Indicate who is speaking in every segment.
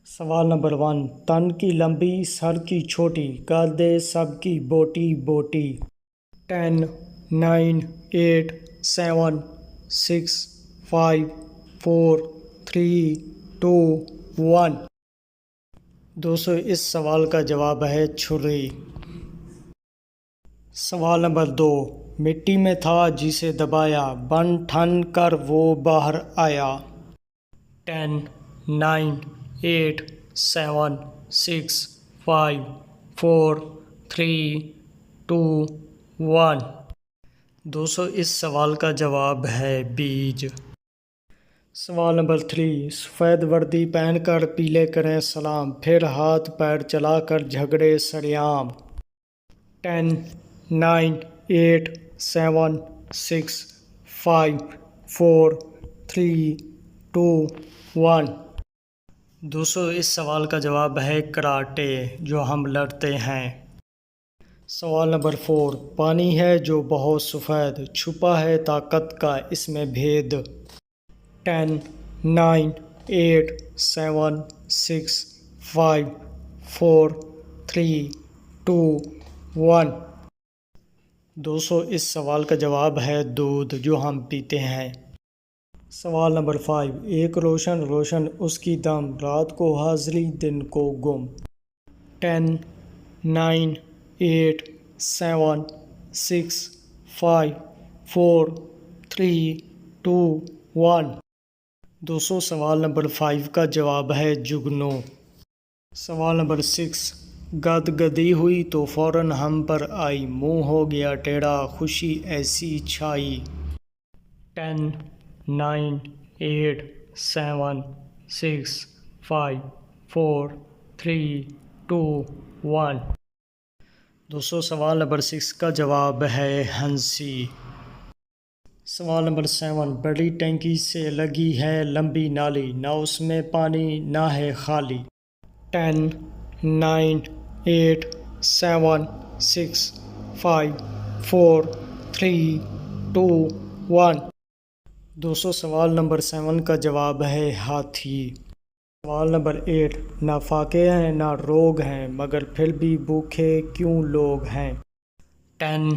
Speaker 1: سوال نمبر 1، تن کی لمبی سر کی چھوٹی کر دے سب کی بوٹی بوٹی۔ 10 9 8 7 6 5 4 3 2 1۔ دوستو اس سوال کا جواب ہے چھری۔ سوال نمبر 2، مٹی میں تھا جسے دبایا بن ٹھن کر وہ باہر آیا۔ 10 9 8 7 6 5 4 3 2 1۔ دوستو اس سوال کا جواب ہے بیج۔ سوال نمبر 3، سفید وردی پہن کر پیلے کریں سلام پھر ہاتھ پیر چلا کر جھگڑے سریعام۔ 10 9 8 7 6 5 4 3 2 1۔ دوستو اس سوال کا جواب ہے کراٹے، جو ہم لڑتے ہیں۔ سوال نمبر 4، پانی ہے جو بہت سفید چھپا ہے طاقت کا اس میں بھید۔ 10 9 8 7 6 5 4 3 2 1۔ دوستو اس سوال کا جواب ہے دودھ، جو ہم پیتے ہیں۔ سوال نمبر 5، ایک روشن روشن اس کی دم رات کو حاضری دن کو گم۔ 10 9 8 7 6 5 4 3 2 1۔ دوستو سوال نمبر 5 کا جواب ہے جگنو۔ سوال نمبر 6، گد گدی ہوئی تو فوراً ہم پر آئی منہ ہو گیا ٹیڑھا خوشی ایسی چھائی۔ 10 9 8 7 6 5 4 3 2 1۔ دوستو سوال نمبر 6 کا جواب ہے ہنسی۔ سوال نمبر 7، بڑی ٹینکی سے لگی ہے لمبی نالی نہ اس میں پانی نہ ہے خالی۔ 10 9 8 7 6 5 4 3 2 1۔ دوستو سوال نمبر 7 کا جواب ہے ہاتھی۔ سوال نمبر 8، نہ فاقے ہیں نہ روگ ہیں مگر پھر بھی بھوکے کیوں لوگ ہیں۔ 10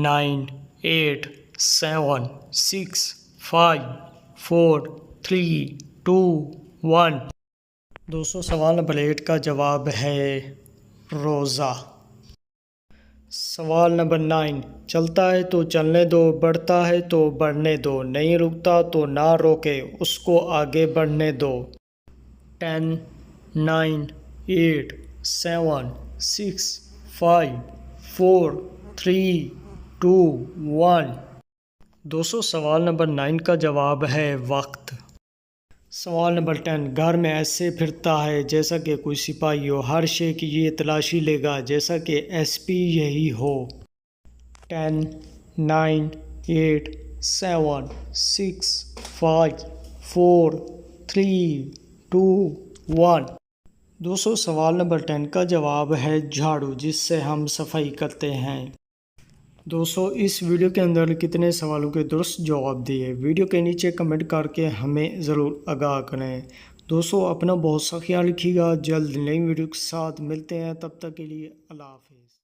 Speaker 1: 9 8 7 6 5 4 3 2 1۔ دوستو سوال نمبر 8 کا جواب ہے روزہ۔ سوال نمبر 9، چلتا ہے تو چلنے دو بڑھتا ہے تو بڑھنے دو نہیں رکتا تو نہ روکے اس کو آگے بڑھنے دو۔ 10 9 8 7 6 5 4 3 2 1۔ دوستو سوال نمبر 9 کا جواب ہے وقت۔ سوال نمبر 10، گھر میں ایسے پھرتا ہے جیسا کہ کوئی سپاہی ہو ہر شے کی یہ تلاشی لے گا جیسا کہ ایس پی یہی ہو۔ 10 9 8 7 6 5 4 3 2 1۔ دوستو سوال نمبر 10 کا جواب ہے جھاڑو، جس سے ہم صفائی کرتے ہیں۔ دوستو اس ویڈیو کے اندر کتنے سوالوں کے درست جواب دیے ویڈیو کے نیچے کمنٹ کر کے ہمیں ضرور آگاہ کریں۔ دوستو اپنا بہت سا خیال رکھیے گا، جلد نئی ویڈیو کے ساتھ ملتے ہیں، تب تک کے لیے اللہ حافظ۔